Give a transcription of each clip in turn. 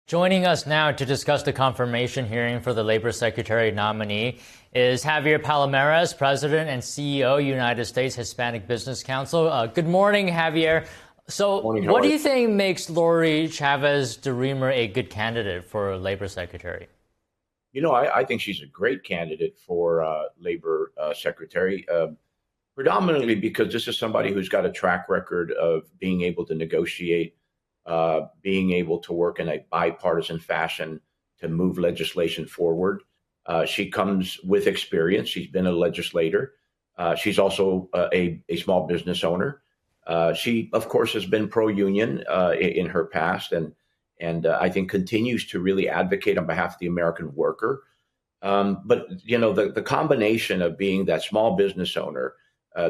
Joining us now to discuss the confirmation hearing for the Labor Secretary nominee is Javier Palomarez, President and CEO, United States Hispanic Business Council. Good morning, Javier. So what do you think makes Lori Chavez-Deremer a good candidate for Labor Secretary? You know, I think she's a great candidate for Labor Secretary, predominantly because this is somebody who's got a track record of being able to negotiate, being able to work in a bipartisan fashion to move legislation forward. She comes with experience. She's been a legislator. She's also a small business owner. She, of course, has been pro-union in her past and I think continues to really advocate on behalf of the American worker. But, you know, the combination of being that small business owner,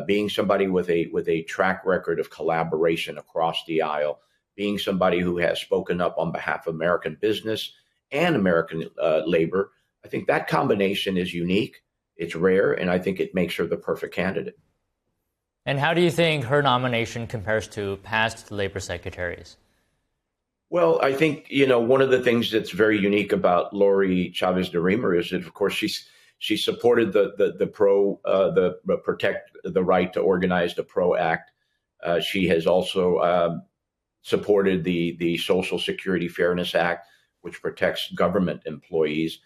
being somebody with a track record of collaboration across the aisle, being somebody who has spoken up on behalf of American business and American labor, I think that combination is unique. It's rare, and I think it makes her the perfect candidate. And how do you think her nomination compares to past labor secretaries? Well, I think, you know, one of the things that's very unique about Lori Chavez-Deremer is that, of course, she supported the Protect the Right to Organize the PRO Act. She has also supported the Social Security Fairness Act, which protects government employees.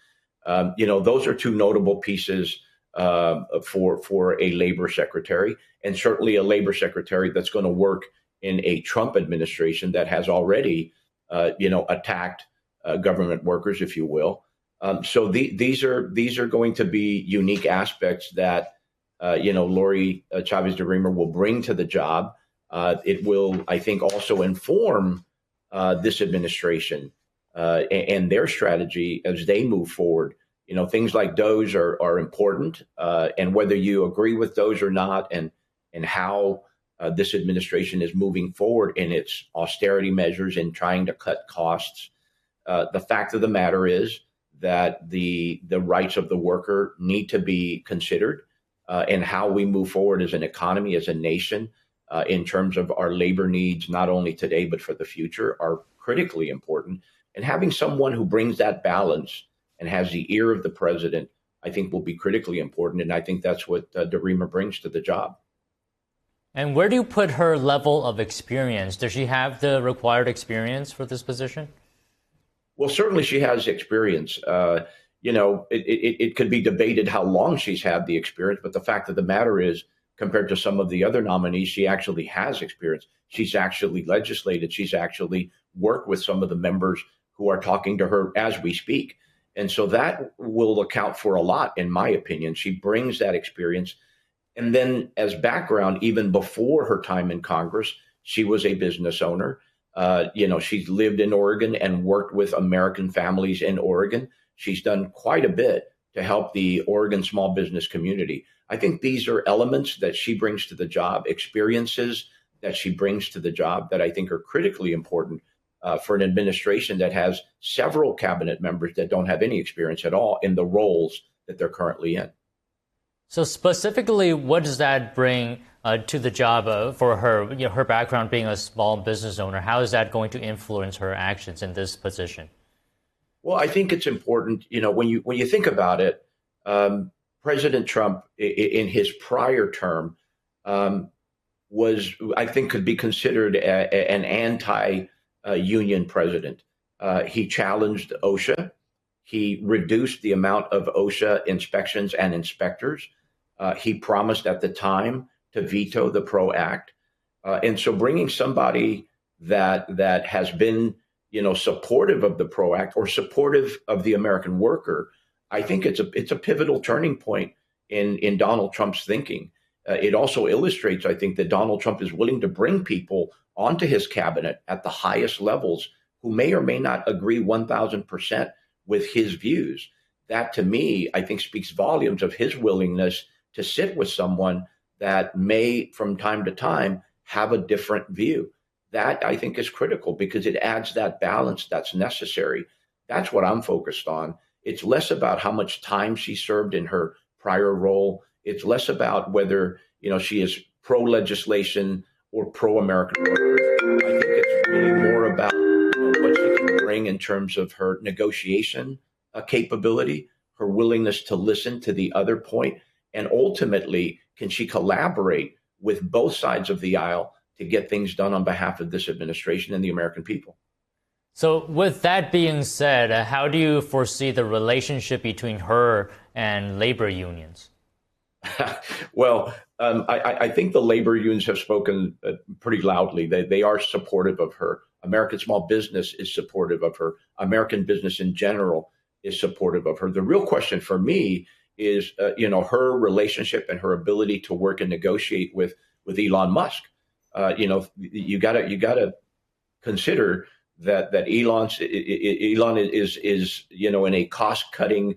You know, those are two notable pieces for a labor secretary, and certainly a labor secretary that's going to work in a Trump administration that has already, attacked government workers, if you will. So these are going to be unique aspects that Lori Chavez-Deremer will bring to the job. It will, I think, also inform this administration and their strategy as they move forward. You know, things like DOGE are important, and whether you agree with DOGE or not, and how this administration is moving forward in its austerity measures and trying to cut costs. The fact of the matter is that the rights of the worker need to be considered, and how we move forward as an economy, as a nation, in terms of our labor needs, not only today but for the future, are critically important. And having someone who brings that balance and has the ear of the president, I think, will be critically important. And I think that's what Deremer brings to the job. And where do you put her level of experience? Does she have the required experience for this position? Well, certainly she has experience. It could be debated how long she's had the experience, but the fact of the matter is, compared to some of the other nominees, she actually has experience. She's actually legislated. She's actually worked with some of the members who are talking to her as we speak. And so that will account for a lot, in my opinion. She brings that experience. And then as background, even before her time in Congress, she was a business owner. She's lived in Oregon and worked with American families in Oregon. She's done quite a bit to help the Oregon small business community. I think these are elements that she brings to the job, experiences that she brings to the job that I think are critically important for an administration that has several cabinet members that don't have any experience at all in the roles that they're currently in. So specifically, what does that bring to the job for her? You know, her background being a small business owner, how is that going to influence her actions in this position? Well, I think it's important. You know, when you think about it, President Trump in his prior term was, I think, could be considered an anti-union president. He challenged OSHA. He reduced the amount of OSHA inspections and inspectors. He promised at the time to veto the PRO Act. And so bringing somebody that has been, supportive of the PRO Act or supportive of the American worker, I think it's a pivotal turning point in Donald Trump's thinking. It also illustrates, I think, that Donald Trump is willing to bring people onto his cabinet at the highest levels who may or may not agree 1,000% with his views. That, to me, I think speaks volumes of his willingness to sit with someone that may, from time to time, have a different view. That, I think, is critical because it adds that balance that's necessary. That's what I'm focused on. It's less about how much time she served in her prior role. It's less about whether, she is pro-legislation or pro-American workers. I think it's really more about what she can bring bring in terms of her negotiation capability, her willingness to listen to the other point, and ultimately, can she collaborate with both sides of the aisle to get things done on behalf of this administration and the American people? So with that being said, how do you foresee the relationship between her and labor unions? Well, I think the labor unions have spoken pretty loudly. They are supportive of her. American small business is supportive of her. American business in general is supportive of her. The real question for me is, her relationship and her ability to work and negotiate with Elon Musk. You gotta consider that Elon is in a cost cutting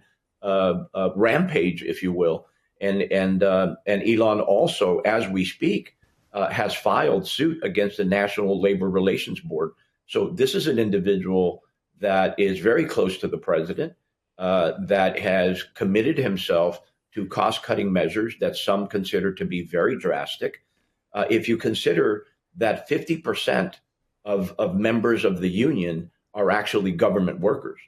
rampage, if you will. And Elon also, as we speak, has filed suit against the National Labor Relations Board. So this is an individual that is very close to the president, that has committed himself to cost-cutting measures that some consider to be very drastic. If you consider that 50% of members of the union are actually government workers.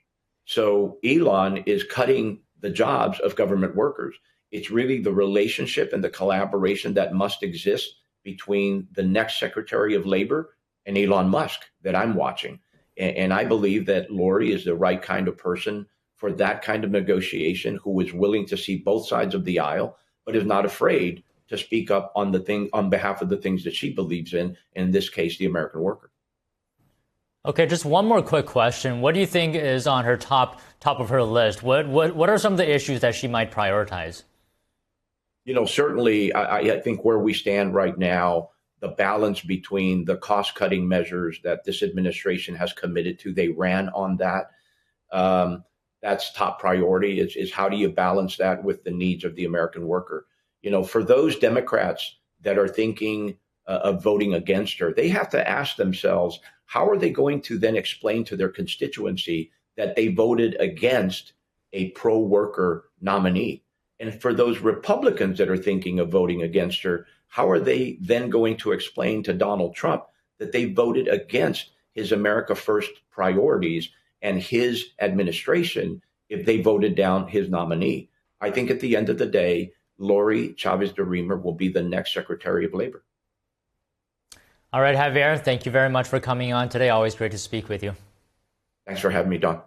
So Elon is cutting the jobs of government workers. It's really the relationship and the collaboration that must exist between the next Secretary of Labor and Elon Musk that I'm watching. And I believe that Lori is the right kind of person for that kind of negotiation, who is willing to see both sides of the aisle, but is not afraid to speak up on behalf of the things that she believes in this case, the American worker. Okay, just one more quick question. What do you think is on her top of her list? What are some of the issues that she might prioritize? Certainly, I think where we stand right now, the balance between the cost-cutting measures that this administration has committed to, they ran on that. That's top priority is how do you balance that with the needs of the American worker? For those Democrats that are thinking of voting against her, they have to ask themselves, how are they going to then explain to their constituency that they voted against a pro-worker nominee? And for those Republicans that are thinking of voting against her, how are they then going to explain to Donald Trump that they voted against his America First priorities and his administration if they voted down his nominee? I think at the end of the day, Lori Chavez-Deremer will be the next Secretary of Labor. All right, Javier, thank you very much for coming on today. Always great to speak with you. Thanks for having me, Don.